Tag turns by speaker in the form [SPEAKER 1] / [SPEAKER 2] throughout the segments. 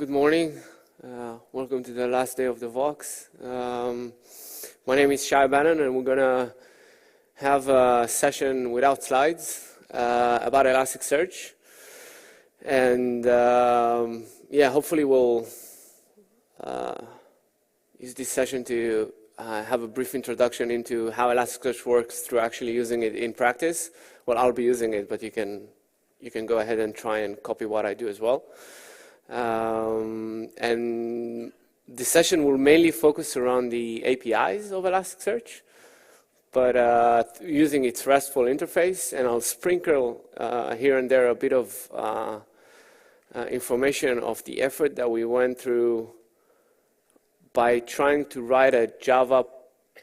[SPEAKER 1] Good morning. Welcome to the last day of the Vox. My name is Shay Banon, and we're going to have a session without slides about Elasticsearch. And yeah, hopefully we'll use this session to have a brief introduction into how Elasticsearch works through actually using it in practice. Well, I'll be using it, but you can go ahead and try and copy what I do as well. And the session will mainly focus around the APIs of Elasticsearch, but using its RESTful interface, and I'll sprinkle here and there a bit of information of the effort that we went through by trying to write a Java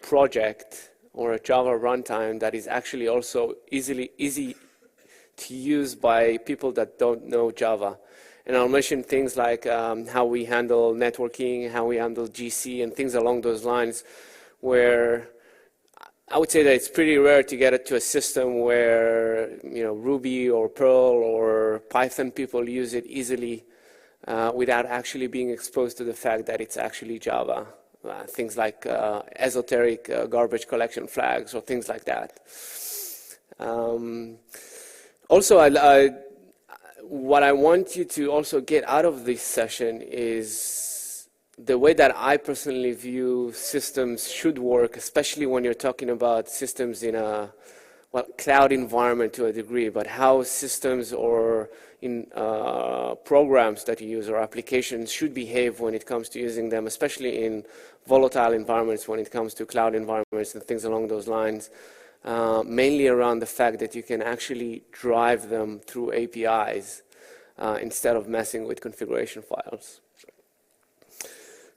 [SPEAKER 1] project or a Java runtime that is actually also easy to use by people that don't know Java. And I'll mention things like how we handle networking, how we handle GC, and things along those lines, where I would say that it's pretty rare to get it to a system where Ruby or Perl or Python people use it easily without actually being exposed to the fact that it's actually Java. Things like esoteric garbage collection flags or things like that. Also, what I want you to also get out of this session is the way that I personally view systems should work, especially when you're talking about systems in a cloud environment to a degree, but how systems or in programs that you use or applications should behave when it comes to using them, especially in volatile environments when it comes to cloud environments and things along those lines. Mainly around the fact that you can actually drive them through APIs instead of messing with configuration files.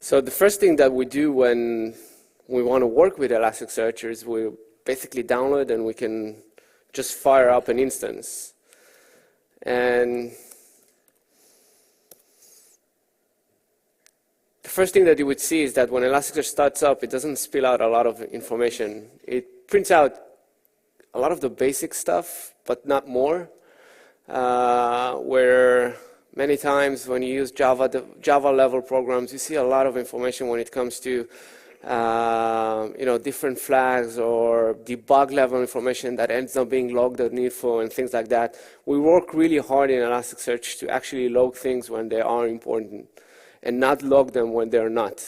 [SPEAKER 1] So the first thing that we do when we want to work with Elasticsearch is we basically download and we can just fire up an instance. And the first thing that you would see is that when Elasticsearch starts up, it doesn't spill out a lot of information. It prints out a lot of the basic stuff, but not more. Where many times when you use Java level programs, you see a lot of information when it comes to different flags or debug level information that ends up being logged or needful and things like that. We work really hard in Elasticsearch to actually log things when they are important and not log them when they're not.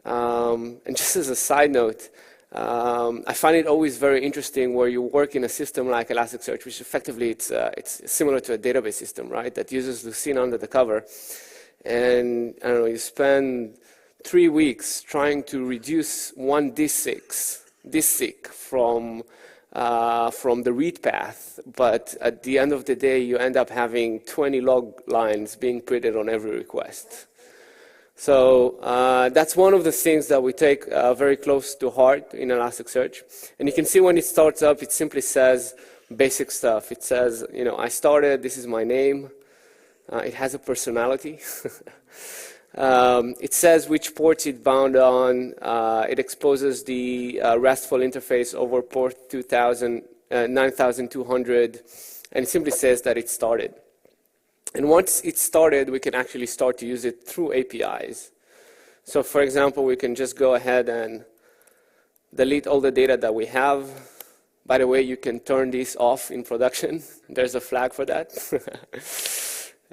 [SPEAKER 1] And just as a side note, I find it always very interesting where you work in a system like Elasticsearch, which effectively it's similar to a database system, right? That uses Lucene under the cover, and I don't know, you spend 3 weeks trying to reduce one disk from the read path, but at the end of the day, you end up having 20 log lines being printed on every request. So that's one of the things that we take very close to heart in Elasticsearch. And you can see when it starts up, it simply says basic stuff. It says, I started, this is my name. It has a personality. It says which ports it bound on. It exposes the RESTful interface over port 9200. And it simply says that it started. And once it's started, we can actually start to use it through APIs. So for example, we can just go ahead and delete all the data that we have. By the way, you can turn this off in production. There's a flag for that.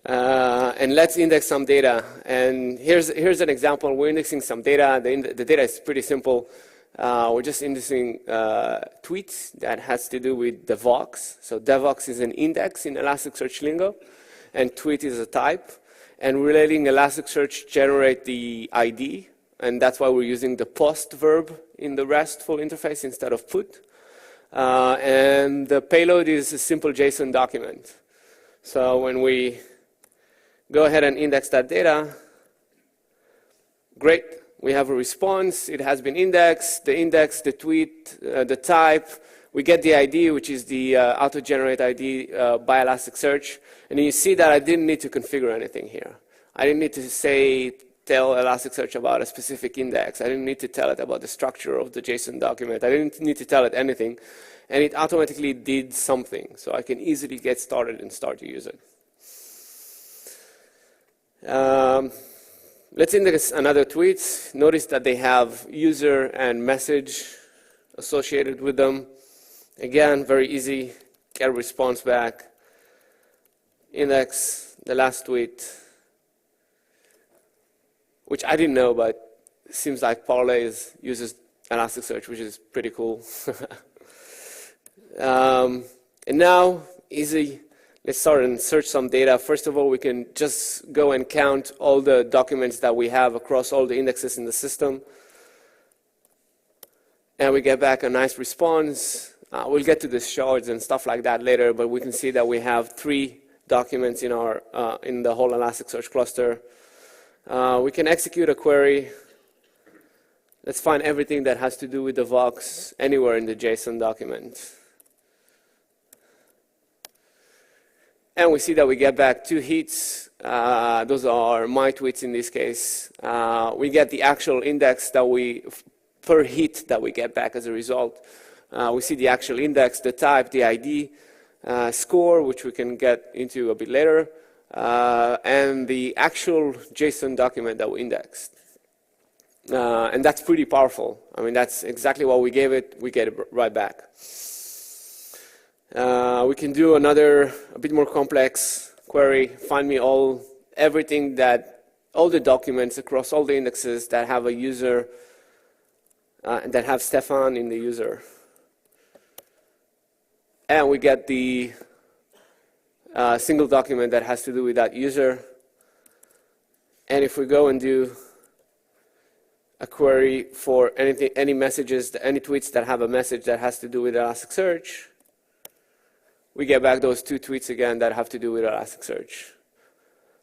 [SPEAKER 1] And let's index some data. And here's an example. We're indexing some data. The data is pretty simple. We're just indexing tweets that has to do with devox. So devox is an index in Elasticsearch lingo, and tweet is a type. And we're letting Elasticsearch generate the ID, and that's why we're using the post verb in the RESTful interface instead of put. And the payload is a simple JSON document. So when we go ahead and index that data, great, we have a response. It has been indexed, the index, the tweet, the type. We get the ID, which is the auto-generate ID by Elasticsearch. And you see that I didn't need to configure anything here. I didn't need to tell Elasticsearch about a specific index. I didn't need to tell it about the structure of the JSON document. I didn't need to tell it anything. And it automatically did something. So I can easily get started and start to use it. Let's index another tweet. Notice that they have user and message associated with them. Again, very easy. Get a response back. Index the last tweet, which I didn't know, but it seems like Parlay uses Elasticsearch, which is pretty cool. And now, easy. Let's start and search some data. First of all, we can just go and count all the documents that we have across all the indexes in the system. And we get back a nice response. We'll get to the shards and stuff like that later, but we can see that we have 3 documents in our in the whole Elasticsearch cluster. We can execute a query. Let's find everything that has to do with the Vox anywhere in the JSON document. And we see that we get back 2 hits. Those are my tweets in this case. We get the actual index that per hit that we get back as a result. We see the actual index, the type, the ID, score, which we can get into a bit later, and the actual JSON document that we indexed. And that's pretty powerful. I mean, that's exactly what we gave it. We get it right back. We can do a bit more complex query. Find me all the documents across all the indexes that have a user, that have Stefan in the user. And we get the single document that has to do with that user. And if we go and do a query for any messages, any tweets that have a message that has to do with Elasticsearch, we get back those 2 tweets again that have to do with Elasticsearch.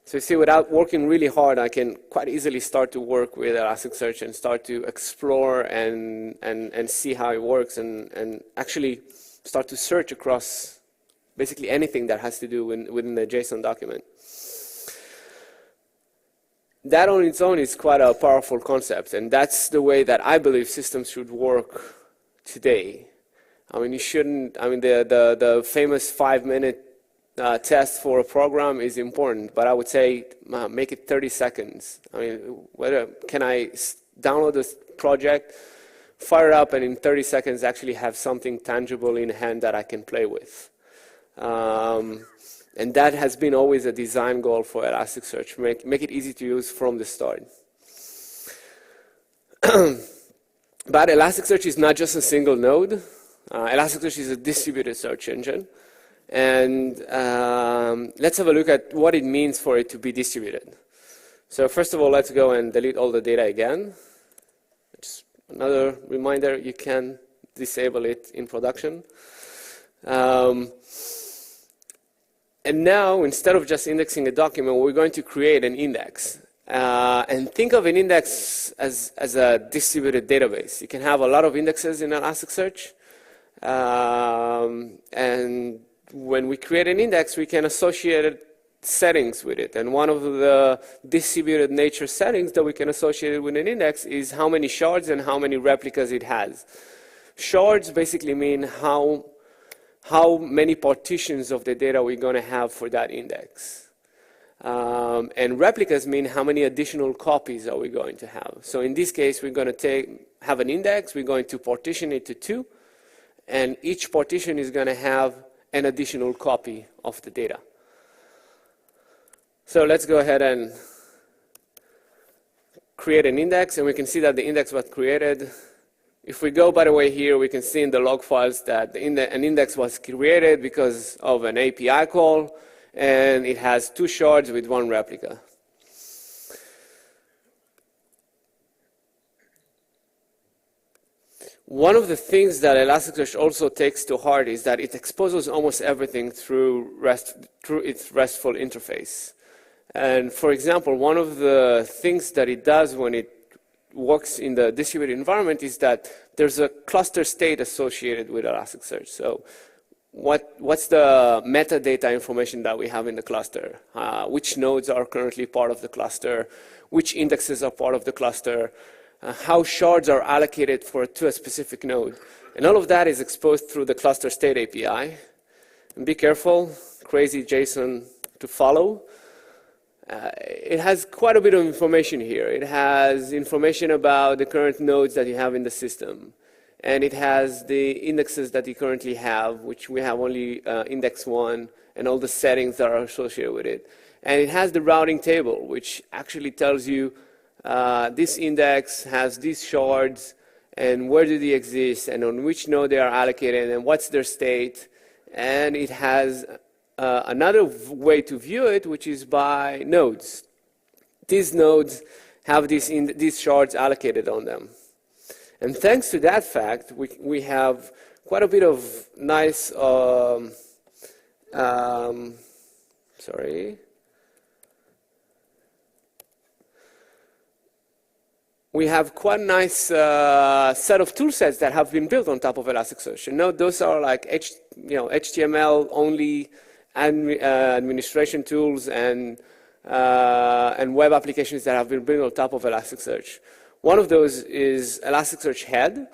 [SPEAKER 1] So you see, without working really hard, I can quite easily start to work with Elasticsearch and start to explore and see how it works and actually start to search across basically anything that has to do within the JSON document. That on its own is quite a powerful concept, and that's the way that I believe systems should work today. I mean, the famous 5-minute test for a program is important, but I would say make it 30 seconds. I mean, can I download this project, fire it up, and in 30 seconds actually have something tangible in hand that I can play with? And that has been always a design goal for Elasticsearch, make it easy to use from the start. But Elasticsearch is not just a single node. Elasticsearch is a distributed search engine. And let's have a look at what it means for it to be distributed. So first of all, let's go and delete all the data again. Just another reminder, you can disable it in production. And now, instead of just indexing a document, we're going to create an index. And think of an index as a distributed database. You can have a lot of indexes in Elasticsearch. And when we create an index, we can associate settings with it. And one of the distributed nature settings that we can associate with an index is how many shards and how many replicas it has. Shards basically mean how many partitions of the data we're going to have for that index. And replicas mean how many additional copies are we going to have. So in this case, we're going to have an index. We're going to partition it to 2. And each partition is going to have an additional copy of the data. So let's go ahead and create an index. And we can see that the index was created. If we go, by the way, here, we can see in the log files that an index was created because of an API call. And it has 2 shards with 1 replica. One of the things that Elasticsearch also takes to heart is that it exposes almost everything through its RESTful interface. And for example, one of the things that it does when it works in the distributed environment is that there's a cluster state associated with Elasticsearch. So what's the metadata information that we have in the cluster? Which nodes are currently part of the cluster? Which indexes are part of the cluster? How shards are allocated to a specific node. And all of that is exposed through the cluster state API. And be careful, crazy JSON to follow. it has quite a bit of information here. It has information about the current nodes that you have in the system. And it has the indexes that you currently have, which we have only index 1, and all the settings that are associated with it. And it has the routing table, which actually tells you this index has these shards, and where do they exist, and on which node they are allocated, and what's their state. And it has another way to view it, which is by nodes. These nodes have these shards allocated on them. And thanks to that fact, we have quite a bit of nice, we have quite a nice set of tool sets that have been built on top of Elasticsearch. And note those are like HTML only administration tools and web applications that have been built on top of Elasticsearch. One of those is Elasticsearch head.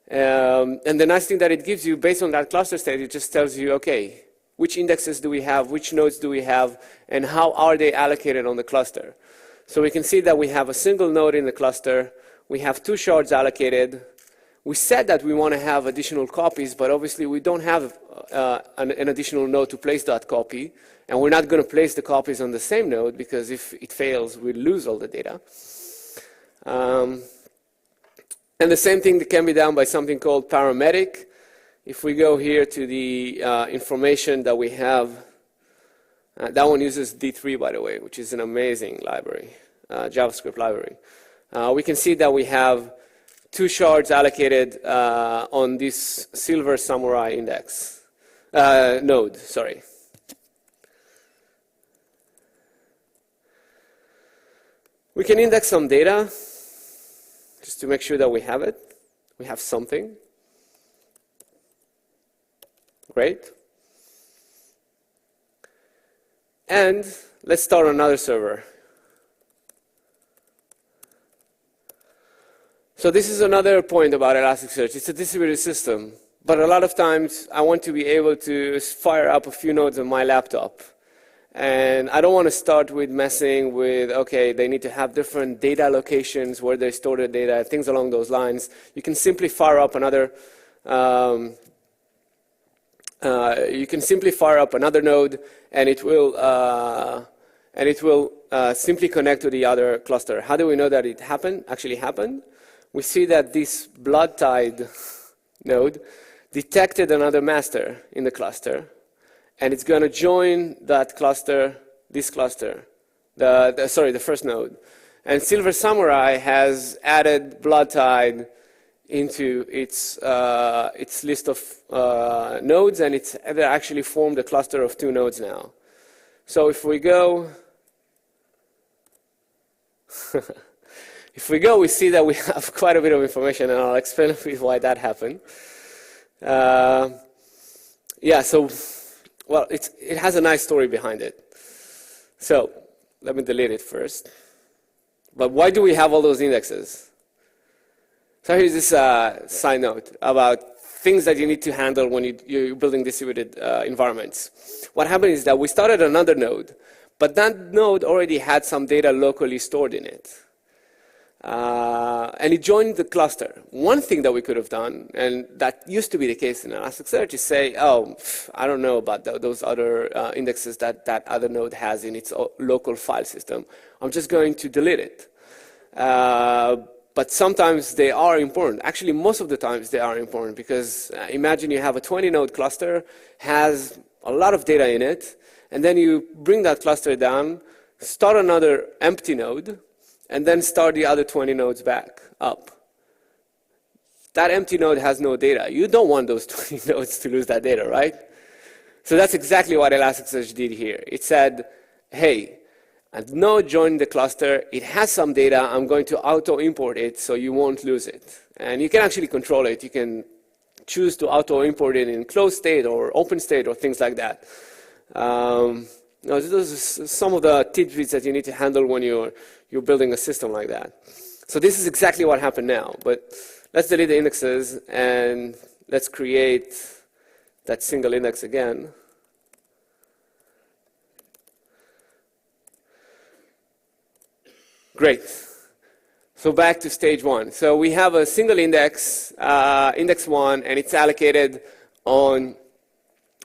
[SPEAKER 1] And the nice thing that it gives you, based on that cluster state, it just tells you, okay, which indexes do we have, which nodes do we have, and how are they allocated on the cluster. So we can see that we have a single node in the cluster. We have 2 shards allocated. We said that we want to have additional copies, but obviously we don't have an additional node to place that copy. And we're not going to place the copies on the same node, because if it fails, we'll lose all the data. And the same thing that can be done by something called parametric. If we go here to the information that we have, that one uses D3, by the way, which is an amazing library, JavaScript library. We can see that we have 2 shards allocated on this silver samurai index node. Sorry. We can index some data just to make sure that we have it. We have something. Great. And let's start another server. So this is another point about Elasticsearch. It's a distributed system. But a lot of times, I want to be able to fire up a few nodes on my laptop. And I don't want to start with messing with, okay, they need to have different data locations where they store their data, things along those lines. You can simply fire up another node, and it will simply connect to the other cluster. How do we know that it actually happened? We see that this blood-tied node detected another master in the cluster, and it's going to join that cluster, this cluster, the first node. And Silver Samurai has added blood-tied into its list of nodes, and it's actually formed a cluster of 2 nodes now. So if we go, we see that we have quite a bit of information, and I'll explain a bit why that happened. Well, it has a nice story behind it. So let me delete it first. But why do we have all those indexes? So here's this side note about things that you need to handle when you're building distributed environments. What happened is that we started another node, but that node already had some data locally stored in it. And it joined the cluster. One thing that we could have done, and that used to be the case in Elasticsearch, is say, oh, I don't know about those other indexes that other node has in its local file system. I'm just going to delete it. But sometimes they are important. Actually, most of the times they are important, because imagine you have a 20-node cluster, has a lot of data in it, and then you bring that cluster down, start another empty node, and then start the other 20 nodes back up. That empty node has no data. You don't want those 20 nodes to lose that data, right? So that's exactly what Elasticsearch did here. It said, hey, a node joined the cluster. It has some data. I'm going to auto-import it so you won't lose it. And you can actually control it. You can choose to auto-import it in closed state or open state or things like that. Those are some of the tidbits that you need to handle when you're building a system like that. So this is exactly what happened now. But let's delete the indexes, and let's create that single index again. Great. So back to stage one. So we have a single index, index one, and it's allocated on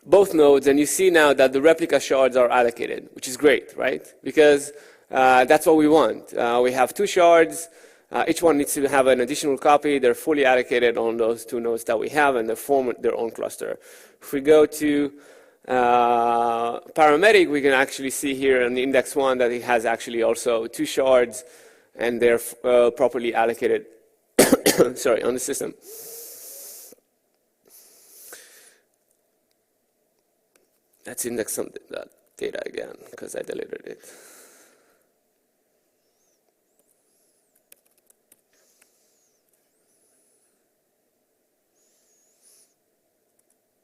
[SPEAKER 1] both nodes, and you see now that the replica shards are allocated, which is great, right? Because that's what we want. We have two shards. Each one needs to have an additional copy. They're fully allocated on those two nodes that we have, and they form their own cluster. If we go to paramedic, we can actually see here in the index one that it has actually also two shards, and they're properly allocated sorry, on the system. Let's index some that data again, because I deleted it.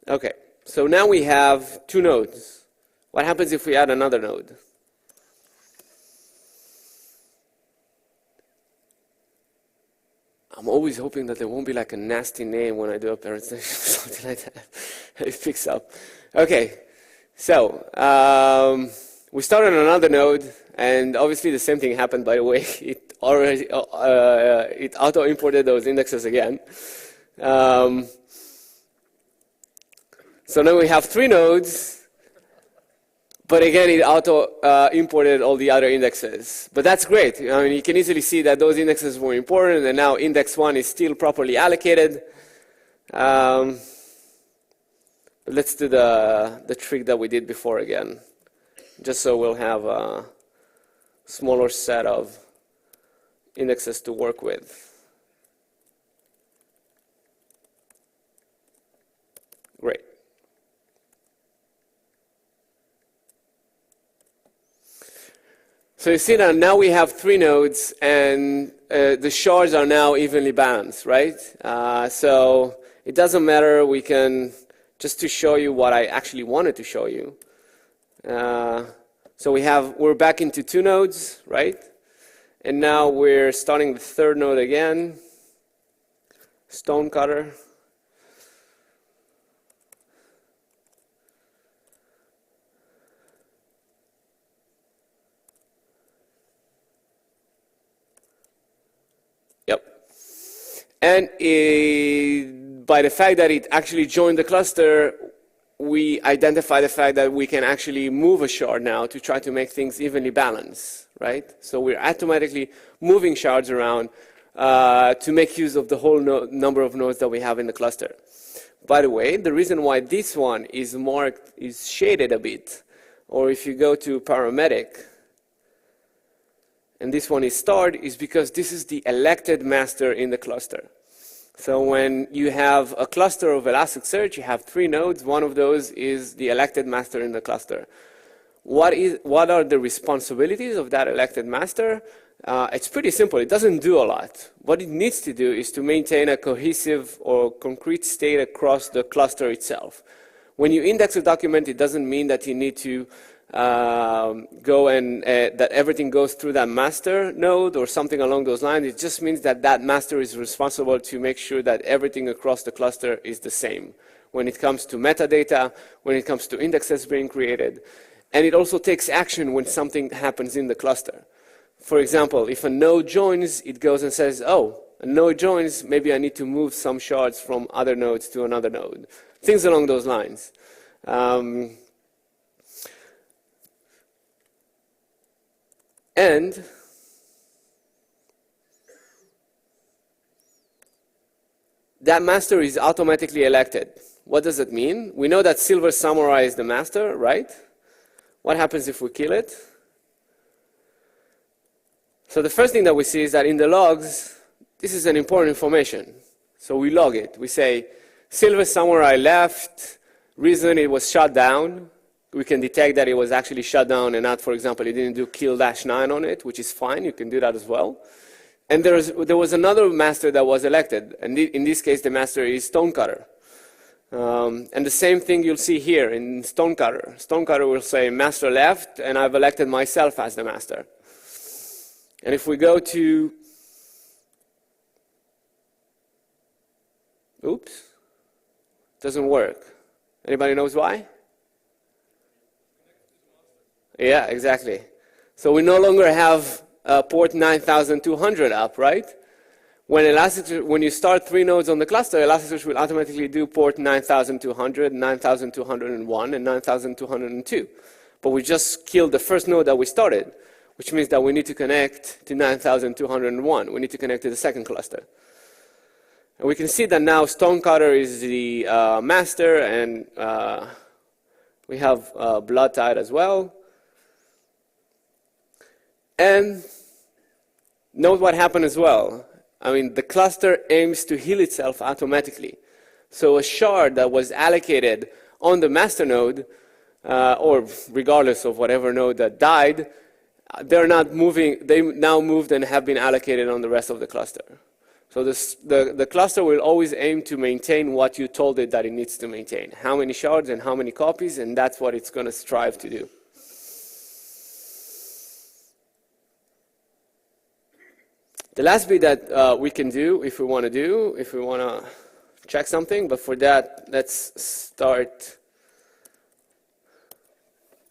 [SPEAKER 1] Okay, so now we have two nodes. What happens if we add another node? I'm always hoping that there won't be like a nasty name when I do a parenthesis or something like that. It picks up. Okay, so we started on another node, and obviously the same thing happened, by the way. It already it auto-imported those indexes again. So now we have three nodes, but again, it auto-imported all the other indexes. But that's great. I mean, you can easily see that those indexes were important, and now index one is still properly allocated. Let's do the trick that we did before again, just so we'll have a smaller set of indexes to work with. Great. So you see that now we have three nodes, and the shards are now evenly balanced, right? So it doesn't matter. We can, just to show you what I actually wanted to show you. So we're back into two nodes, right? And now we're starting the third node again, stonecutter. And by the fact that it actually joined the cluster, we identify the fact that we can actually move a shard now to try to make things evenly balanced, right? So we're automatically moving shards around to make use of the whole number of nodes that we have in the cluster. By the way, the reason why this one is marked, is shaded a bit, or if you go to paramedic, and this one is starred, is because this is the elected master in the cluster. So when you have a cluster of Elasticsearch, you have three nodes. One of those is the elected master in the cluster. What are the responsibilities of that elected master? It's pretty simple. It doesn't do a lot. What it needs to do is to maintain a cohesive or concrete state across the cluster itself. When you index a document, it doesn't mean that you need to go and that everything goes through that master node or something along those lines. It just means that that master is responsible to make sure that everything across the cluster is the same when it comes to metadata, when it comes to indexes being created. And it also takes action when something happens in the cluster. For example, if a node joins, it goes and says, oh, a node joins, maybe I need to move some shards from other nodes to another node. Things along those lines. And that master is automatically elected. What does it mean? We know that Silver Samurai is the master, right? What happens if we kill it? So the first thing that we see is that in the logs, this is an important information. So we log it. We say, Silver Samurai left, reason it was shut down. We can detect that it was actually shut down and not, for example, it didn't do kill-9 on it, which is fine. You can do that as well. And there was another master that was elected. And in this case, the master is Stonecutter. And the same thing you'll see here in Stonecutter. Stonecutter will say master left, and I've elected myself as the master. And if we go to, oops, doesn't work. Anybody knows why? Yeah, exactly. So we no longer have port 9200 up, right? When you start 3 nodes on the cluster, Elasticsearch will automatically do port 9200, 9201, and 9202. But we just killed the first node that we started, which means that we need to connect to 9201. We need to connect to the second cluster. And we can see that now Stonecutter is the master, and we have Blood Tide as well. And note what happened as well. I mean, the cluster aims to heal itself automatically. So a shard that was allocated on the master node, or regardless of whatever node that died, they're not moving. They now moved and have been allocated on the rest of the cluster. So the cluster will always aim to maintain what you told it that it needs to maintain. How many shards and how many copies, and that's what it's going to strive to do. The last bit that we can do, if we want to check something, but for that, let's start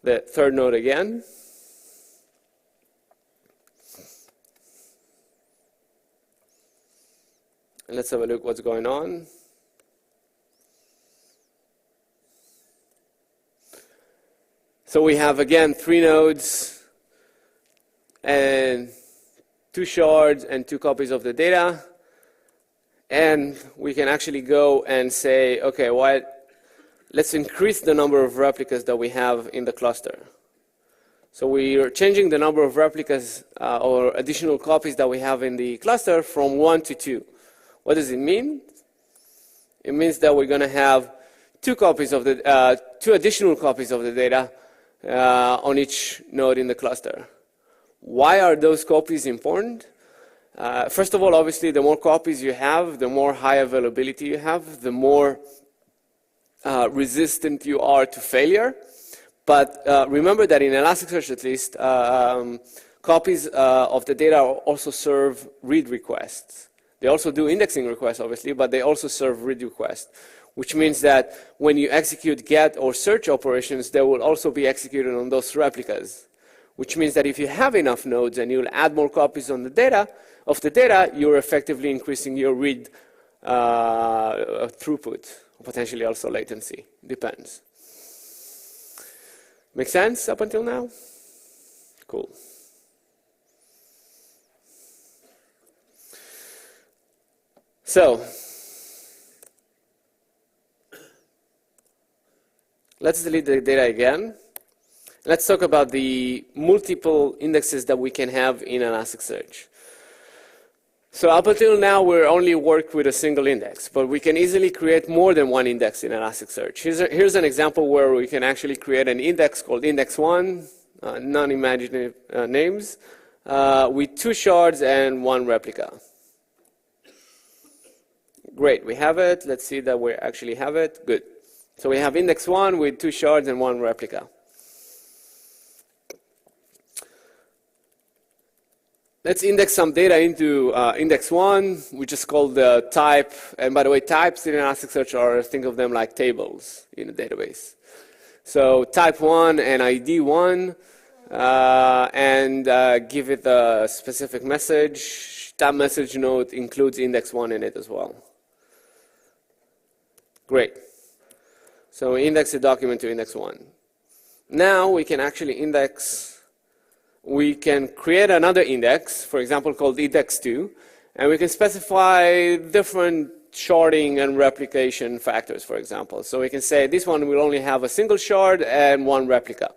[SPEAKER 1] the third node again. And let's have a look what's going on. So we have, again, 3 nodes and 2 shards and 2 copies of the data. And we can actually go and say, okay, let's increase the number of replicas that we have in the cluster. So we are changing the number of replicas or additional copies that we have in the cluster from 1 to 2. What does it mean? It means that we're going to have 2 additional copies of the data on each node in the cluster. Why are those copies important? First of all, obviously, the more copies you have, the more high availability you have, the more resistant you are to failure. But remember that in Elasticsearch, at least, copies of the data also serve read requests. They also do indexing requests, obviously, but they also serve read requests, which means that when you execute get or search operations, they will also be executed on those replicas. Which means that if you have enough nodes and you'll add more copies on the data, you're effectively increasing your read throughput, potentially also latency. Depends. Make sense up until now? Cool. So, let's delete the data again. Let's talk about the multiple indexes that we can have in Elasticsearch. So up until now, we're only worked with a single index, but we can easily create more than one index in Elasticsearch. Here's an example where we can actually create an index called index1, non-imaginative names, with 2 shards and 1 replica. Great, we have it. Let's see that we actually have it. Good. So we have index1 with 2 shards and 1 replica. Let's index some data into index1, which is called the type. And by the way, types in Elasticsearch are, think of them like tables in a database. So type 1 and ID 1, and give it a specific message. That message node includes index1 in it as well. Great. So we index the document to index1. Now we can actually we can create another index, for example, called index2, and we can specify different sharding and replication factors, for example. So we can say this one will only have a single shard and 1 replica.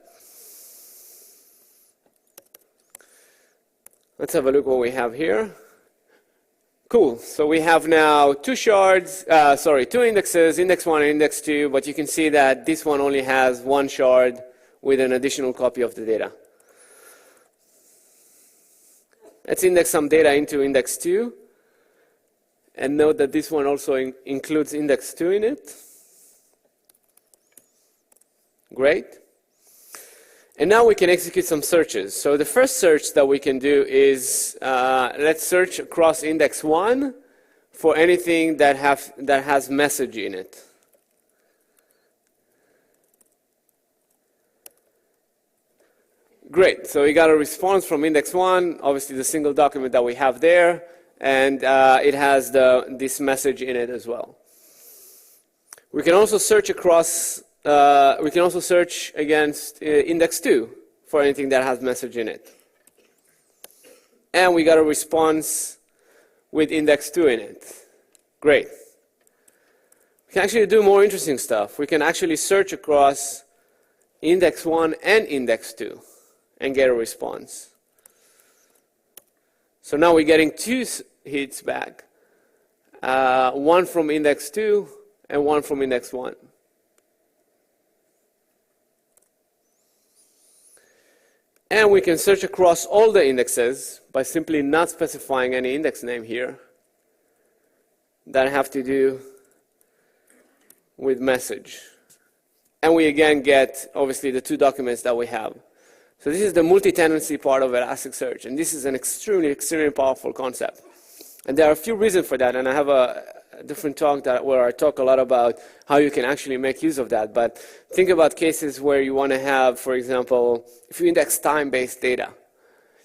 [SPEAKER 1] Let's have a look what we have here. Cool. So we have now 2 shards, 2 indexes, index1 and index2, but you can see that this one only has 1 shard with an additional copy of the data. Let's index some data into index2, and note that this one also includes index2 in it. Great. And now we can execute some searches. So the first search that we can do is, let's search across index1 for anything that has message in it. Great. So we got a response from index 1, obviously the single document that we have there, and it has this message in it as well. We can also search across, we can also search against index 2 for anything that has message in it. And we got a response with index 2 in it. Great. We can actually do more interesting stuff. We can actually search across index 1 and index 2 and get a response. So now we're getting 2 hits back. One from index 2 and one from index 1. And we can search across all the indexes by simply not specifying any index name here that have to do with message. And we again get, obviously, the 2 documents that we have. So this is the multi-tenancy part of Elasticsearch, and this is an extremely, extremely powerful concept. And there are a few reasons for that, and I have a different talk where I talk a lot about how you can actually make use of that. But think about cases where you want to have, for example, if you index time-based data,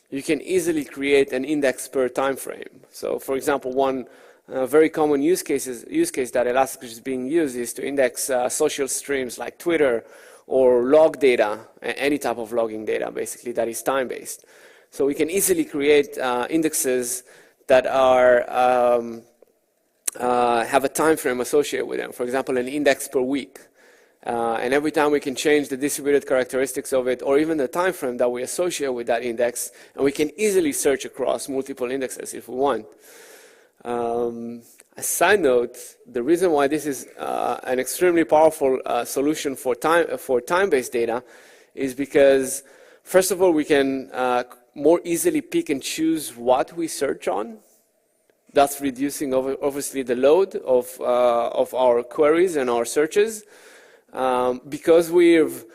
[SPEAKER 1] you can easily create an index per time frame. So for example, one very common use case that Elasticsearch is being used is to index social streams like Twitter or log data, any type of logging data, basically, that is time-based. So we can easily create indexes that have a time frame associated with them. For example, an index per week. And every time we can change the distributed characteristics of it, or even the time frame that we associate with that index, and we can easily search across multiple indexes if we want. A side note, the reason why this is an extremely powerful solution for time-based data is because, first of all, we can more easily pick and choose what we search on, thus reducing obviously the load of our queries and our searches. Because we've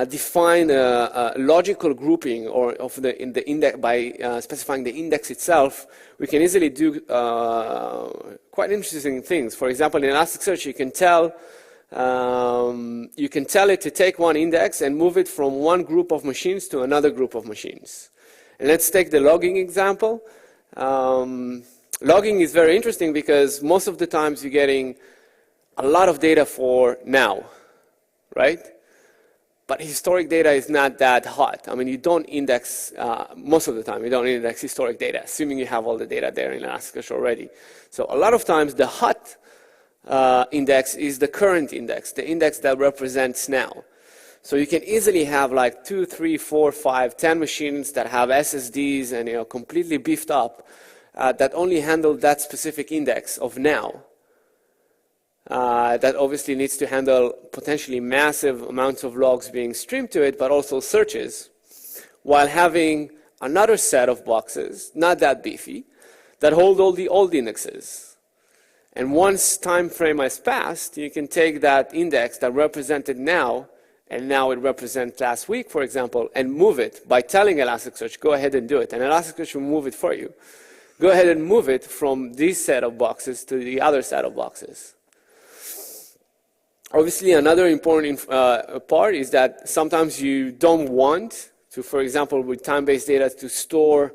[SPEAKER 1] defined a logical grouping in the index by specifying the index itself, we can easily do quite interesting things. For example, in Elasticsearch, you can tell it to take one index and move it from one group of machines to another group of machines. And let's take the logging example. Logging is very interesting because most of the times you're getting a lot of data for now, right? But historic data is not that hot. I mean, you don't index, most of the time, you don't index historic data, assuming you have all the data there in Elasticsearch already. So a lot of times the hot index is the current index, the index that represents now. So you can easily have like 2, 3, 4, 5, 10 machines that have SSDs and completely beefed up that only handle that specific index of now. That obviously needs to handle potentially massive amounts of logs being streamed to it, but also searches, while having another set of boxes, not that beefy, that hold all the old indexes. And once time frame has passed, you can take that index that represented now, and now it represents last week, for example, and move it by telling Elasticsearch, go ahead and do it. And Elasticsearch will move it for you. Go ahead and move it from this set of boxes to the other set of boxes. Obviously, another important part is that sometimes you don't want to, for example, with time-based data, to store,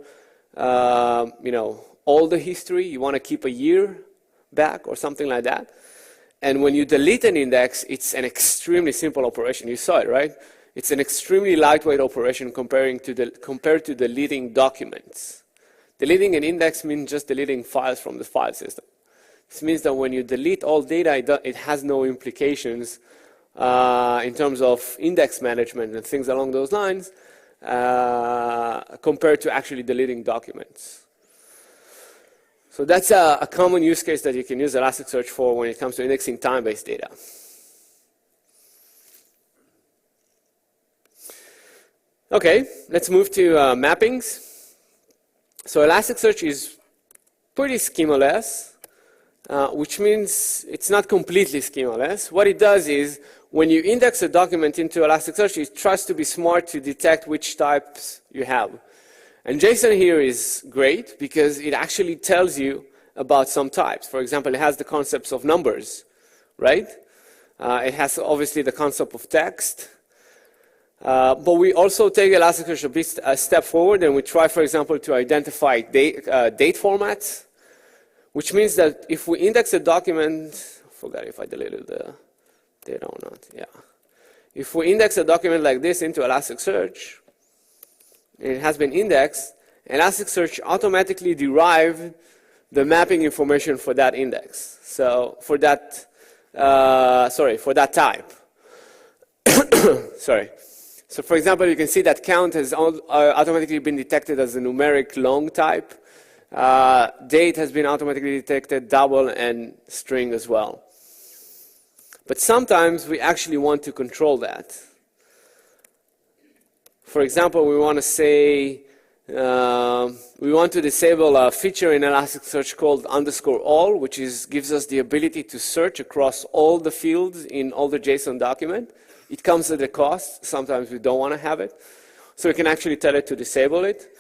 [SPEAKER 1] all the history. You want to keep a year back or something like that. And when you delete an index, it's an extremely simple operation. You saw it, right? It's an extremely lightweight operation compared to deleting documents. Deleting an index means just deleting files from the file system. This means that when you delete all data, it has no implications in terms of index management and things along those lines compared to actually deleting documents. So that's a common use case that you can use Elasticsearch for when it comes to indexing time-based data. Okay, let's move to mappings. So Elasticsearch is pretty schemaless. Which means it's not completely schemaless. What it does is, when you index a document into Elasticsearch, it tries to be smart to detect which types you have. And JSON here is great because it actually tells you about some types. For example, it has the concepts of numbers, right? It has obviously the concept of text. But we also take Elasticsearch a step forward, and we try, for example, to identify date formats, which means that if we index a document, I forgot if I deleted the data or not, yeah. If we index a document like this into Elasticsearch, and it has been indexed, Elasticsearch automatically derived the mapping information for that index. So for that, for that type. Sorry. So for example, you can see that count has automatically been detected as a numeric long type. Date has been automatically detected, double, and string as well. But sometimes we actually want to control that. For example, we want to say, we want to disable a feature in Elasticsearch called _all, which gives us the ability to search across all the fields in all the JSON document. It comes at a cost. Sometimes we don't want to have it. So we can actually tell it to disable it.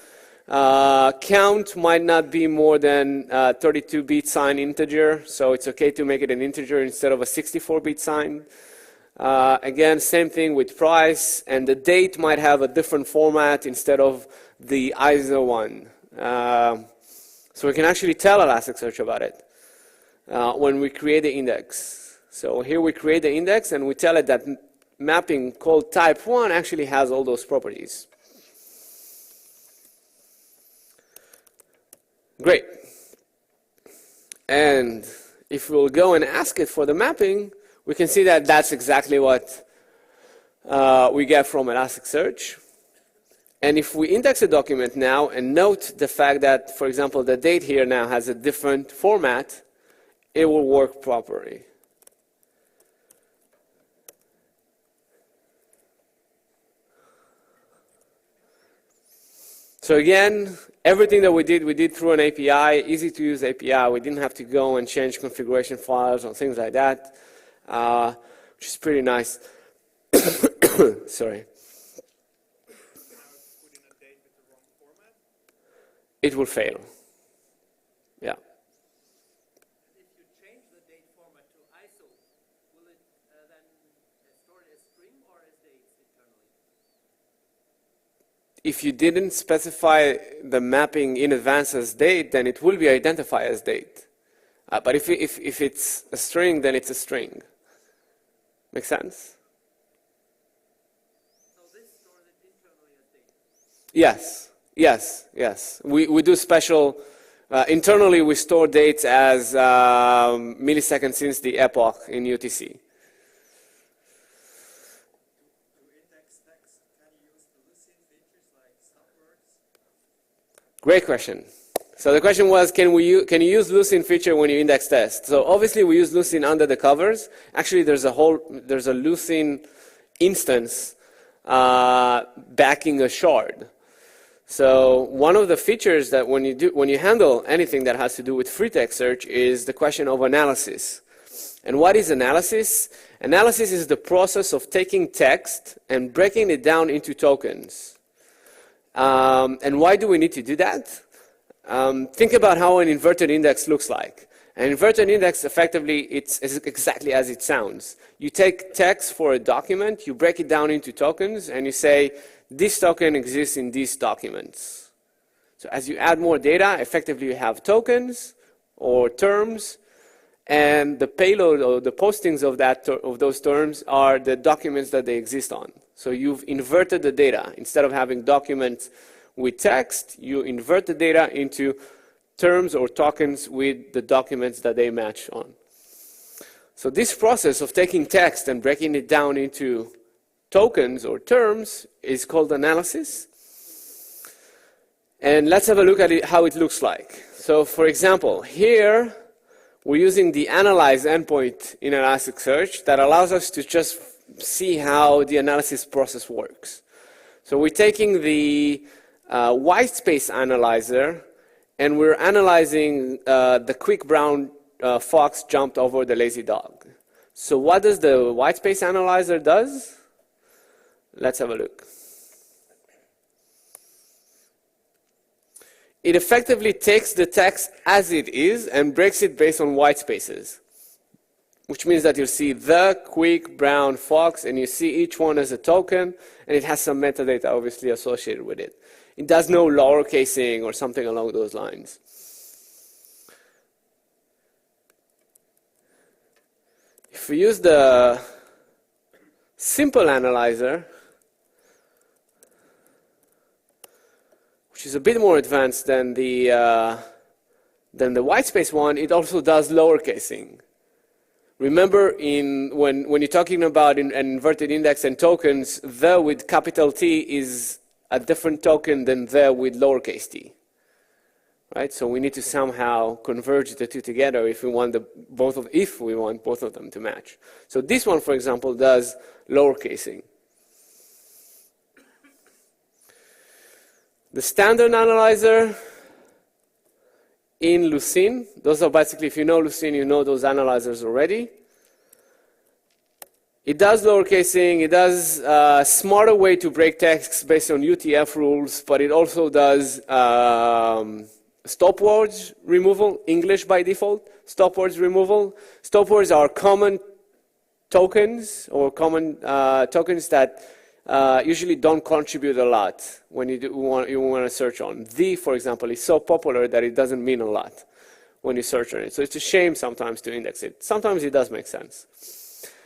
[SPEAKER 1] Count might not be more than 32-bit sign integer, so it's okay to make it an integer instead of a 64-bit sign. Again, same thing with price, and the date might have a different format instead of the ISO one. So we can actually tell Elasticsearch about it when we create the index. So here we create the index, and we tell it that mapping called type 1 actually has all those properties. Great. And if we'll go and ask it for the mapping, we can see that that's exactly what we get from Elasticsearch. And if we index a document now and note the fact that, for example, the date here now has a different format, it will work properly. So again, everything that we did through an API, easy to use API. We didn't have to go and change configuration files or things like that, which is pretty nice. Sorry. It will fail. Yeah.
[SPEAKER 2] If you change the date format to ISO, will it then store it as string or as dates internally?
[SPEAKER 1] If you didn't specify the mapping in advance as date, then it will be identified as date. But if it's a string, then it's a string. Make sense?
[SPEAKER 2] So this stores it internally as date?
[SPEAKER 1] Yes. Yes, yes. We do special, internally we store dates as milliseconds since the epoch in UTC.
[SPEAKER 3] To index text, can you use the Lucene features like stopwords?
[SPEAKER 1] Great question. So the question was, can you use Lucene feature when you index text? So obviously we use Lucene under the covers. Actually there's a Lucene instance backing a shard. So one of the features that when you handle anything that has to do with free text search is the question of analysis. And what is analysis? Analysis is the process of taking text and breaking it down into tokens. And why do we need to do that? Think about how an inverted index looks like. An inverted index, effectively, it's exactly as it sounds. You take text for a document, you break it down into tokens, and you say, this token exists in these documents. So as you add more data, effectively you have tokens or terms, and the payload or the postings of those terms are the documents that they exist on. So you've inverted the data. Instead of having documents with text, you invert the data into terms or tokens with the documents that they match on. So this process of taking text and breaking it down into tokens or terms is called analysis. And let's have a look at how it looks like. So for example, here we're using the analyze endpoint in Elasticsearch that allows us to just see how the analysis process works. So we're taking the white space analyzer and we're analyzing the quick brown fox jumped over the lazy dog. So what does the white space analyzer does? Let's have a look. It effectively takes the text as it is and breaks it based on white spaces. which means that you'll see the quick brown fox, and you see each one as a token, and it has some metadata obviously associated with it. It does no lowercasing or something along those lines. If we use the simple analyzer, which is a bit more advanced than the white space one, it also does lowercasing. Remember, when you're talking about an inverted index and tokens, the with capital T is a different token than the with lowercase t. Right? So we need to somehow converge the two together if we want both of them to match. So this one, for example, does lowercasing. The standard analyzer in Lucene, those are basically, if you know Lucene, you know those analyzers already. It does lowercasing, it does a smarter way to break text based on UTF rules, but it also does stop words removal, English by default, stop words removal. Stop words are common tokens or common tokens that usually don't contribute a lot when you want to search on. The, for example, is so popular that it doesn't mean a lot when you search on it. So it's a shame sometimes to index it. Sometimes it does make sense.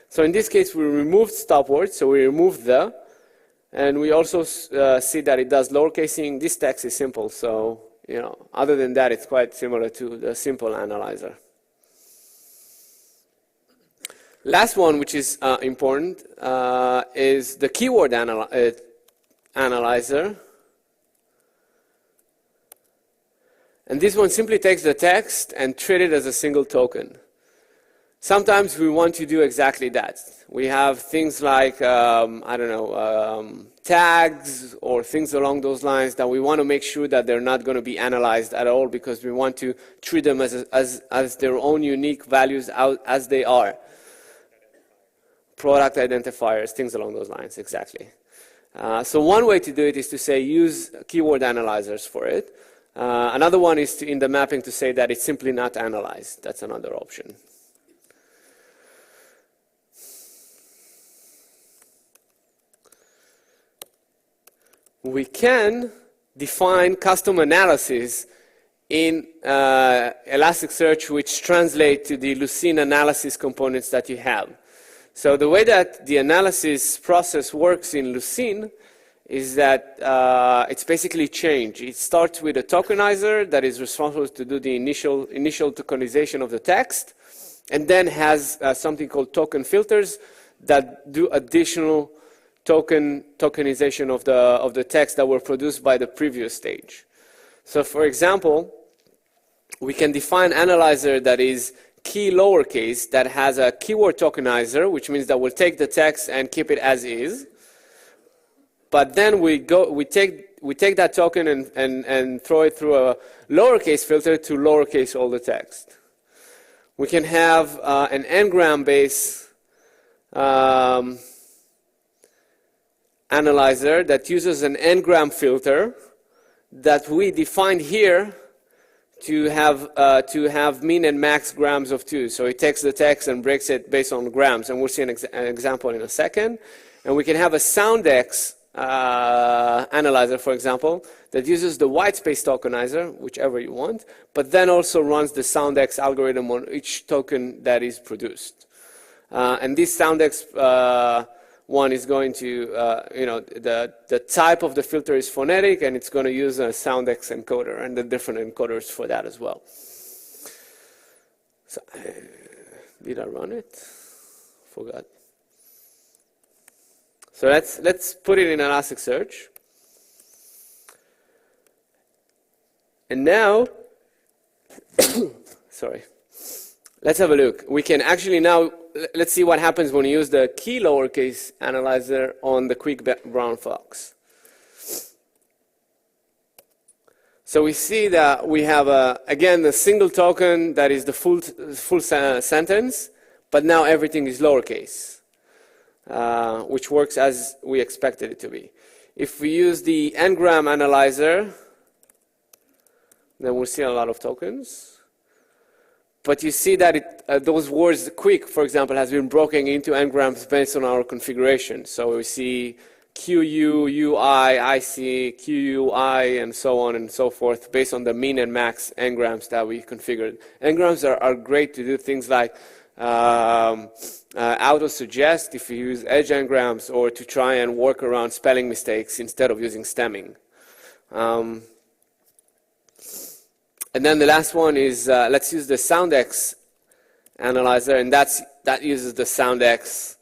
[SPEAKER 1] So in this case, we removed stop words, so we removed the, and we also see that it does lowercasing. This text is simple, so other than that, it's quite similar to the simple analyzer. Last one, which is important, is the keyword analyzer. And this one simply takes the text and treats it as a single token. Sometimes we want to do exactly that. We have things like, tags or things along those lines that we want to make sure that they're not going to be analyzed at all because we want to treat them as their own unique values as they are. Product identifiers, things along those lines, exactly. So one way to do it is to say use keyword analyzers for it. Another one is in the mapping to say that it's simply not analyzed. That's another option. We can define custom analyses in Elasticsearch, which translate to the Lucene analysis components that you have. So the way that the analysis process works in Lucene is that it's basically change. It starts with a tokenizer that is responsible to do the initial tokenization of the text, and then has something called token filters that do additional tokenization of the text that were produced by the previous stage. So for example, we can define analyzer that is key lowercase that has a keyword tokenizer, which means that we'll take the text and keep it as is. But then we take that token and throw it through a lowercase filter to lowercase all the text. We can have an n-gram base analyzer that uses an n-gram filter that we defined here to have mean and max grams of 2. So it takes the text and breaks it based on grams, and we'll see an example in a second. And we can have a soundex analyzer, for example, that uses the white space tokenizer, whichever you want, but then also runs the soundex algorithm on each token that is produced. And this soundex one is going to, the type of the filter is phonetic, and it's going to use a soundex encoder and the different encoders for that as well. So, did I run it? Forgot. So let's put it in Elasticsearch. And now, sorry, let's have a look. We can actually now, let's see what happens when you use the key lowercase analyzer on the quick brown fox. So we see that we have, again, the single token that is the full sentence, but now everything is lowercase, which works as we expected it to be. If we use the n-gram analyzer, then we'll see a lot of tokens. But you see that those words quick, for example, has been broken into n-grams based on our configuration. So we see QU, UI, IC, QUI, and so on and so forth, based on the mean and max n-grams that we configured. N-grams are great to do things like auto-suggest if you use edge n-grams, or to try and work around spelling mistakes instead of using stemming. And then the last one is, let's use the SoundX analyzer, and that uses the SoundX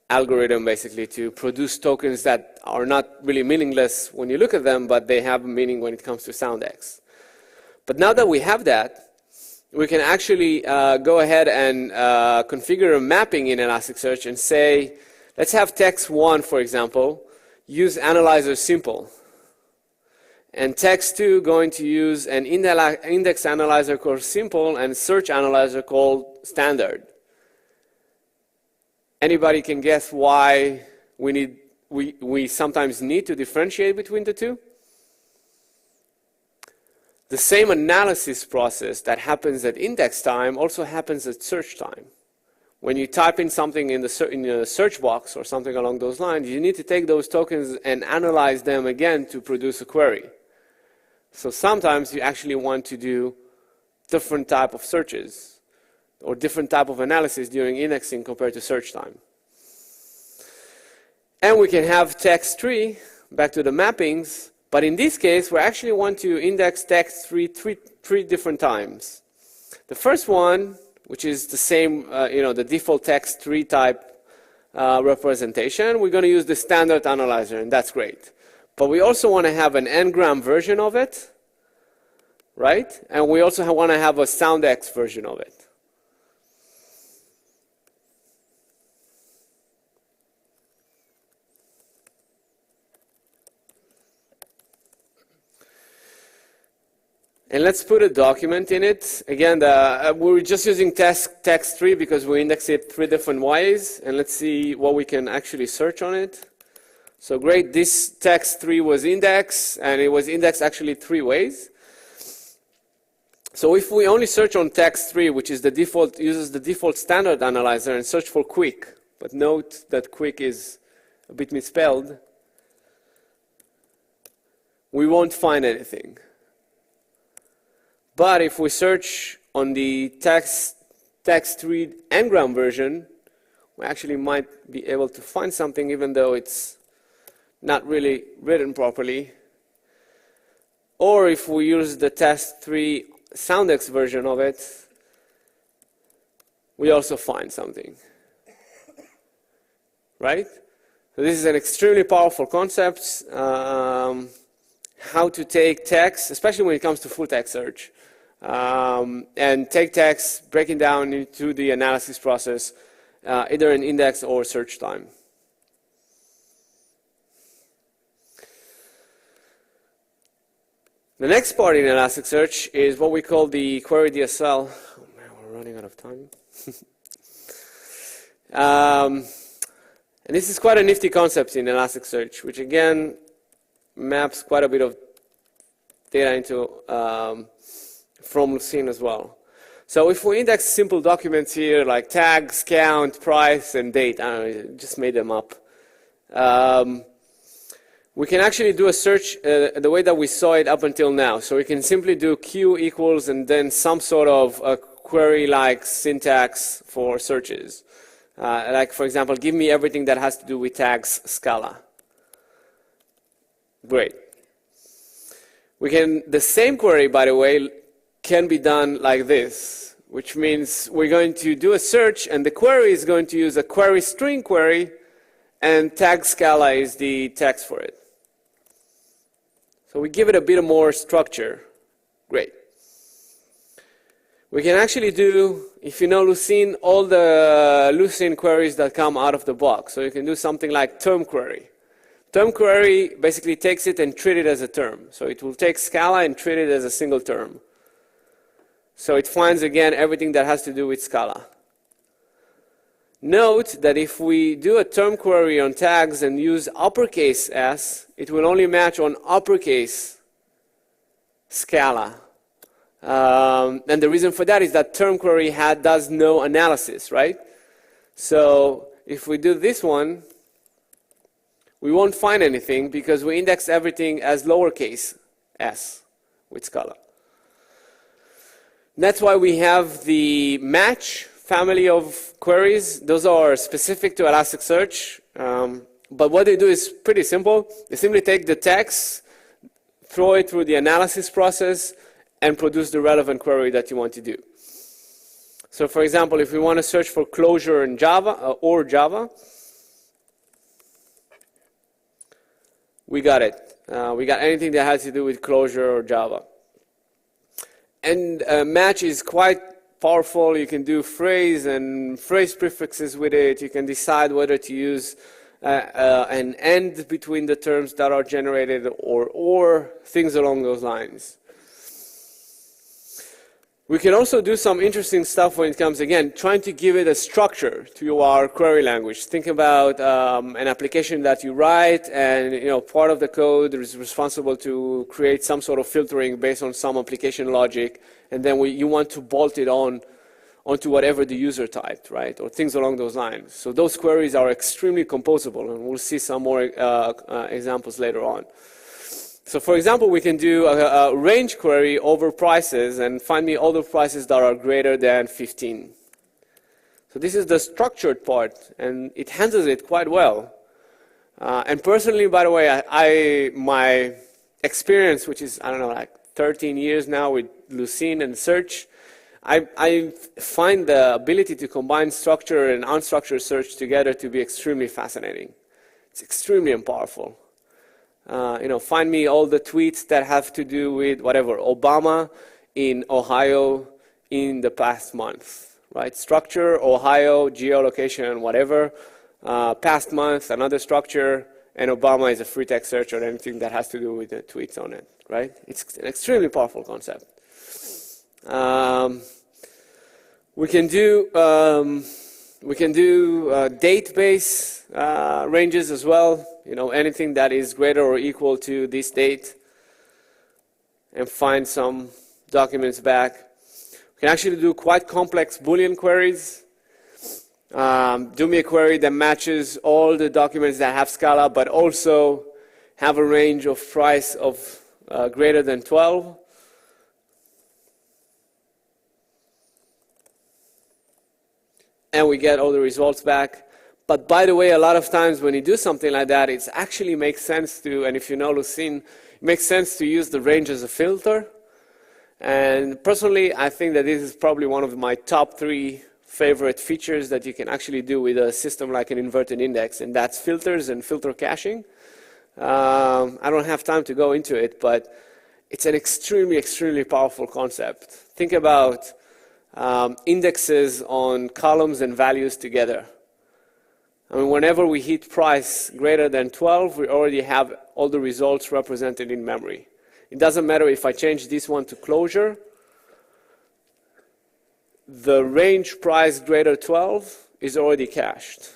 [SPEAKER 1] algorithm basically to produce tokens that are not really meaningless when you look at them, but they have meaning when it comes to SoundX. But now that we have that, we can actually go ahead and configure a mapping in Elasticsearch and say, let's have text1, for example, use analyzer simple. And text2 going to use an index analyzer called simple and search analyzer called standard. Anybody can guess why we sometimes need to differentiate between the two? The same analysis process that happens at index time also happens at search time. When you type in something in the search box or something along those lines, you need to take those tokens and analyze them again to produce a query. So sometimes you actually want to do different type of searches or different type of analysis during indexing compared to search time. And we can have text tree, back to the mappings, but in this case we actually want to index text three different times. The first one, which is the same, the default text tree type representation, we're going to use the standard analyzer, and that's great. But we also want to have an n-gram version of it, right? And we also want to have a SoundX version of it. And let's put a document in it. Again, we're just using text3 because we index it 3 different ways. And let's see what we can actually search on it. So great, this text3 was indexed, and it was indexed actually 3 ways. So if we only search on text3, which is the default, uses the default standard analyzer, and search for quick, but note that quick is a bit misspelled, we won't find anything. But if we search on the text3 n-gram version, we actually might be able to find something, even though it's not really written properly. Or if we use the text3 SoundX version of it, we also find something. Right? So this is an extremely powerful concept. How to take text, especially when it comes to full text search, and take text, breaking down into the analysis process, either in index or search time. The next part in Elasticsearch is what we call the query DSL. Oh man, we're running out of time. And this is quite a nifty concept in Elasticsearch, which again maps quite a bit of data into from Lucene as well. So if we index simple documents here like tags, count, price, and date, I don't know, just made them up. We can actually do a search the way that we saw it up until now. So we can simply do Q equals and then some sort of a query-like syntax for searches. Like, for example, give me everything that has to do with tags Scala. Great. The same query, by the way, can be done like this, which means we're going to do a search, and the query is going to use a query string query, and tag Scala is the text for it. So we give it a bit more structure. Great. We can actually do, if you know Lucene, all the Lucene queries that come out of the box. So you can do something like term query. Term query basically takes it and treat it as a term. So it will take Scala and treat it as a single term. So it finds, again, everything that has to do with Scala. Note that if we do a term query on tags and use uppercase S, it will only match on uppercase Scala. And the reason for that is that term query does no analysis, right? So if we do this one, we won't find anything because we index everything as lowercase s with Scala. That's why we have the match family of queries. Those are specific to Elasticsearch. But what they do is pretty simple. They simply take the text, throw it through the analysis process, and produce the relevant query that you want to do. So for example, if we want to search for closure in Java or Java, we got it. We got anything that has to do with closure or Java. And match is quite powerful. You can do phrase and phrase prefixes with it. You can decide whether to use an and between the terms that are generated or things along those lines. We can also do some interesting stuff when it comes, again, trying to give it a structure to our query language. Think about an application that you write, and part of the code is responsible to create some sort of filtering based on some application logic, and then you want to bolt it onto whatever the user typed, right, or things along those lines. So those queries are extremely composable, and we'll see some more examples later on. So for example, we can do a range query over prices and find me all the prices that are greater than 15. So this is the structured part, and it handles it quite well. And personally, by the way, my experience, which is, I don't know, like 13 years now with Lucene and search, I find the ability to combine structured and unstructured search together to be extremely fascinating. It's extremely powerful. Find me all the tweets that have to do with whatever, Obama in Ohio in the past month, right? Structure, Ohio, geolocation, whatever. Past month, another structure, and Obama is a free text search or anything that has to do with the tweets on it, right? It's an extremely powerful concept. We can do date-based ranges as well. Anything that is greater or equal to this date, and find some documents back. We can actually do quite complex Boolean queries. Do me a query that matches all the documents that have Scala, but also have a range of price of greater than 12. And we get all the results back. But by the way, a lot of times when you do something like that, it actually makes sense to, and if you know Lucene, it makes sense to use the range as a filter. And personally, I think that this is probably one of my top 3 favorite features that you can actually do with a system like an inverted index, and that's filters and filter caching. I don't have time to go into it, but it's an extremely, extremely powerful concept. Think about indexes on columns and values together. I mean, whenever we hit price greater than 12, we already have all the results represented in memory. It doesn't matter if I change this one to closure. The range price greater 12 is already cached.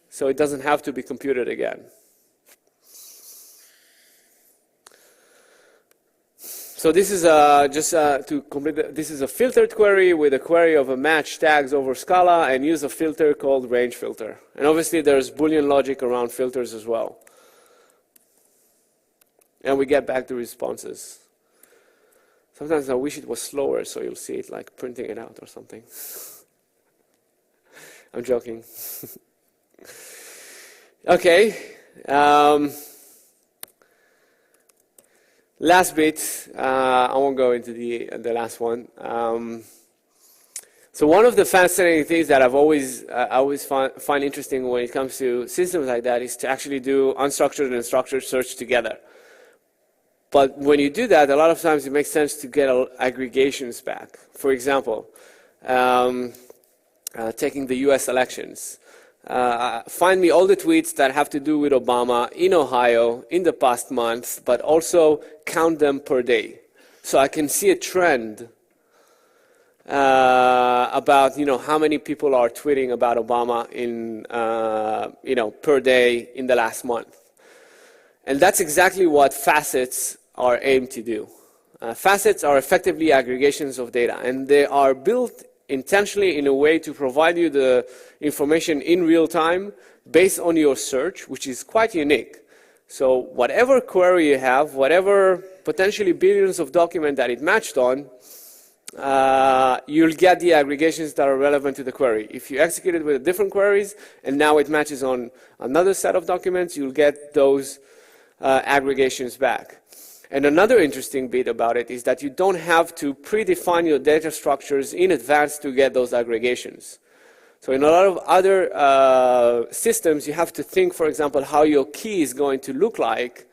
[SPEAKER 1] So it doesn't have to be computed again. So this is to complete. This is a filtered query with a query of a match tags over Scala, and use a filter called range filter. And obviously there's Boolean logic around filters as well. And we get back the responses. Sometimes I wish it was slower, so you'll see it like printing it out or something. I'm joking. Okay. Last bit, I won't go into the last one. So one of the fascinating things that I always find interesting when it comes to systems like that is to actually do unstructured and structured search together. But when you do that, a lot of times it makes sense to get aggregations back. For example, taking the US elections. Find me all the tweets that have to do with Obama in Ohio in the past month, but also count them per day. So I can see a trend about how many people are tweeting about Obama in per day in the last month. And that's exactly what facets are aimed to do. Facets are effectively aggregations of data, and they are built intentionally in a way to provide you the information in real time based on your search, which is quite unique. So whatever query you have, whatever potentially billions of documents that it matched on, you'll get the aggregations that are relevant to the query. If you execute it with different queries and now it matches on another set of documents, you'll get those aggregations back. And another interesting bit about it is that you don't have to predefine your data structures in advance to get those aggregations. So in a lot of other systems, you have to think, for example, how your key is going to look like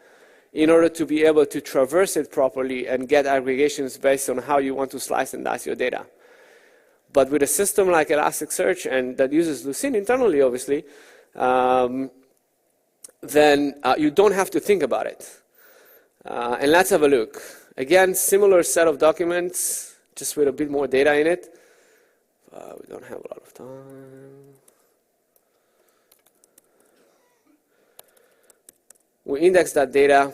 [SPEAKER 1] in order to be able to traverse it properly and get aggregations based on how you want to slice and dice your data. But with a system like Elasticsearch, and that uses Lucene internally, obviously, then you don't have to think about it. And let's have a look. Again, similar set of documents, just with a bit more data in it. We don't have a lot of time. We index that data.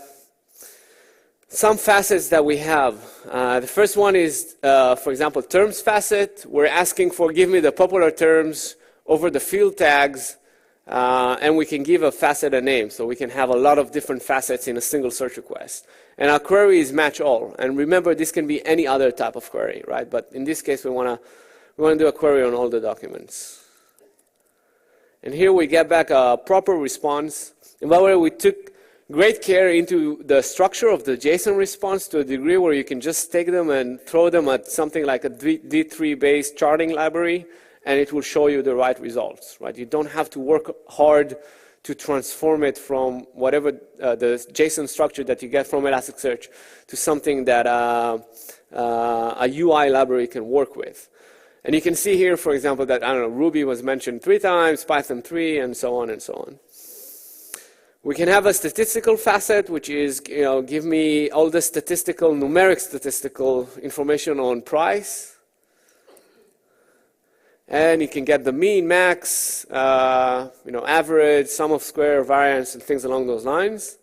[SPEAKER 1] Some facets that we have. The first one is, for example, terms facet. We're asking for give me the popular terms over the field tags, and we can give a facet a name. So we can have a lot of different facets in a single search request. And our query is match all. And remember, this can be any other type of query, right? But in this case, we want to do a query on all the documents. And here we get back a proper response. And by the way, we took great care into the structure of the JSON response to a degree where you can just take them and throw them at something like a D3-based charting library, and it will show you the right results, right? You don't have to work hard to transform it from whatever the JSON structure that you get from Elasticsearch to something that a UI library can work with. And you can see here, for example, that, I don't know, Ruby was mentioned 3 times, Python 3, and so on and so on. We can have a statistical facet, which is, give me all the numeric statistical information on price. And you can get the mean, max, average, sum of square, variance, and things along those lines.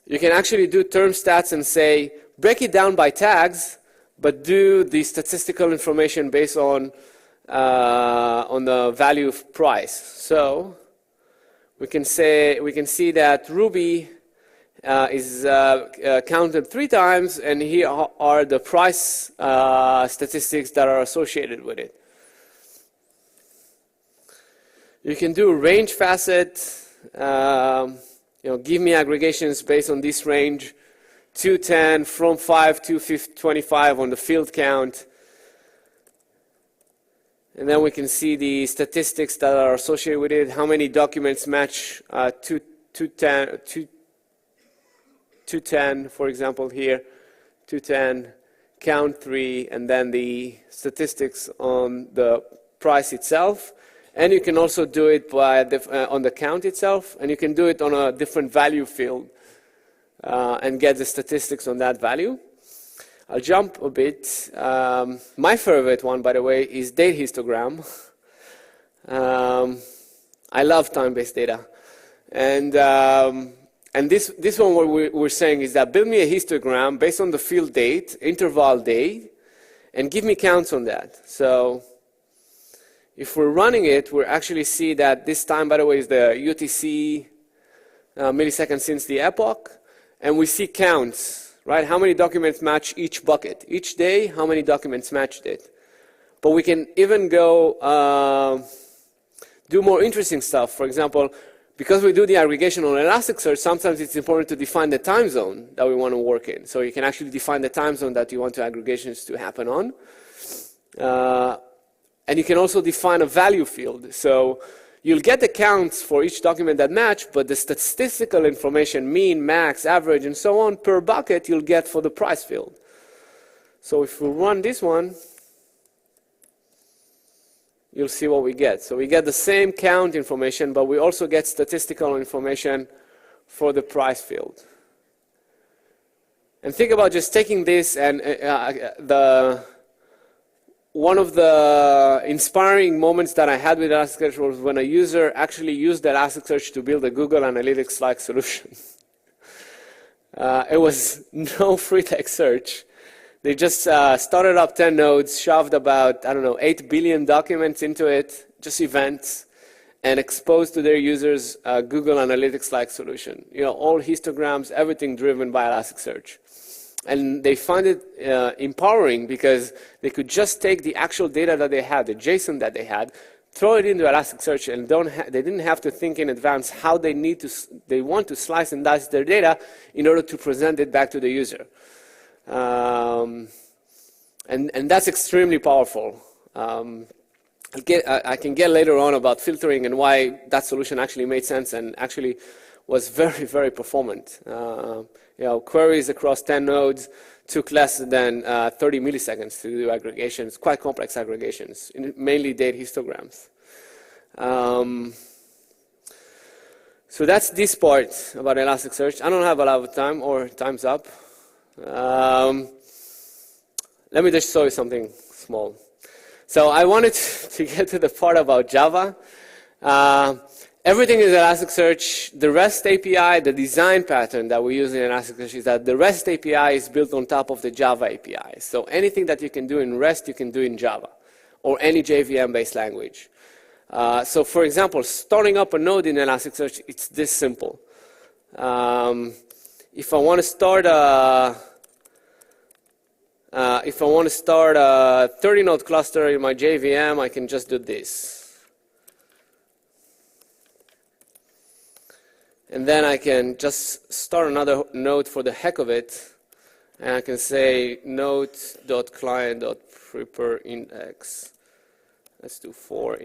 [SPEAKER 1] You can actually do term stats and say, break it down by tags, but do the statistical information based on the value of price. So we can see that Ruby is counted 3 times, and here are the price statistics that are associated with it. You can do range facet, give me aggregations based on this range, 210 from 5 to 25 on the field count. And then we can see the statistics that are associated with it, how many documents match 210, for example, here, 210, count 3, and then the statistics on the price itself. And you can also do it by on the count itself, and you can do it on a different value field and get the statistics on that value. I'll jump a bit. My favorite one, by the way, is date histogram. I love time-based data. And this one, what we're saying is that build me a histogram based on the field date, interval date, and give me counts on that. So if we're running it, we'll actually see that this time, by the way, is the UTC milliseconds since the epoch. And we see counts, right? How many documents match each bucket? Each day, how many documents matched it? But we can even go do more interesting stuff. For example, because we do the aggregation on Elasticsearch, sometimes it's important to define the time zone that we want to work in. So you can actually define the time zone that you want the aggregations to happen on. And you can also define a value field. So you'll get the counts for each document that match, but the statistical information, mean, max, average, and so on, per bucket, you'll get for the price field. So if we run this one, you'll see what we get. So we get the same count information, but we also get statistical information for the price field. And think about just taking this and one of the inspiring moments that I had with Elasticsearch was when a user actually used Elasticsearch to build a Google Analytics-like solution. It was no free text search. They just started up 10 nodes, shoved about, I don't know, 8 billion documents into it, just events, and exposed to their users a Google Analytics-like solution. You know, all histograms, everything driven by Elasticsearch. And they found it empowering because they could just take the actual data that they had, the JSON that they had, throw it into Elasticsearch, and they didn't have to think in advance how they want to slice and dice their data in order to present it back to the user. And that's extremely powerful. I can get later on about filtering and why that solution actually made sense and actually was very, very performant. You know, queries across 10 nodes took less than 30 milliseconds to do aggregations, quite complex aggregations, mainly data histograms. So that's this part about Elasticsearch. I don't have a lot of time, or time's up. Let me just show you something small. So I wanted to get to the part about Java. Everything is Elasticsearch. The REST API, the design pattern that we use in Elasticsearch is that the REST API is built on top of the Java API. So anything that you can do in REST, you can do in Java, or any JVM-based language. So for example, starting up a node in Elasticsearch, it's this simple. If I want to start a 30-node cluster in my JVM, I can just do this. And then I can just start another node for the heck of it. And I can say node.client.prepareindex. Let's do 4.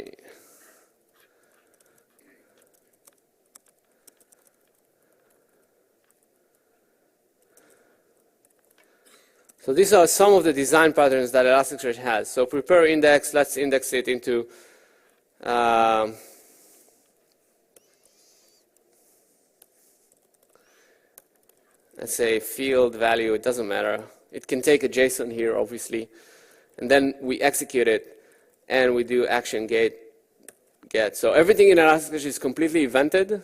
[SPEAKER 1] So these are some of the design patterns that Elasticsearch has. So prepare index, let's index it into let's say field value, it doesn't matter. It can take a JSON here, obviously. And then we execute it, and we do action get. So everything in Elasticsearch is completely evented,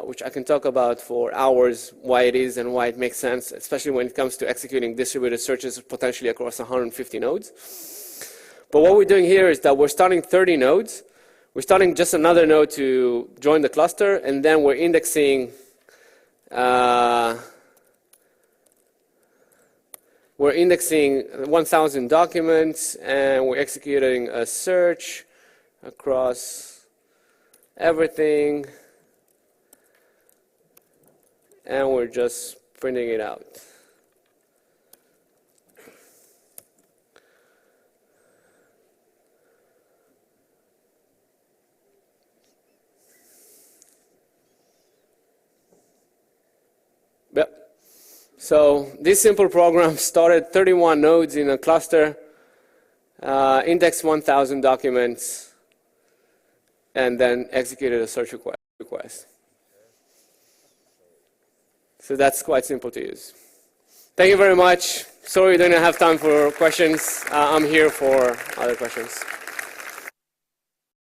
[SPEAKER 1] which I can talk about for hours, why it is and why it makes sense, especially when it comes to executing distributed searches potentially across 150 nodes. But what we're doing here is that we're starting 30 nodes. We're starting just another node to join the cluster, and then we're indexing 1,000 documents, and we're executing a search across everything, and we're just printing it out. So this simple program started 31 nodes in a cluster, indexed 1,000 documents, and then executed a search request. So that's quite simple to use. Thank you very much. Sorry we didn't have time for questions. I'm here for other questions.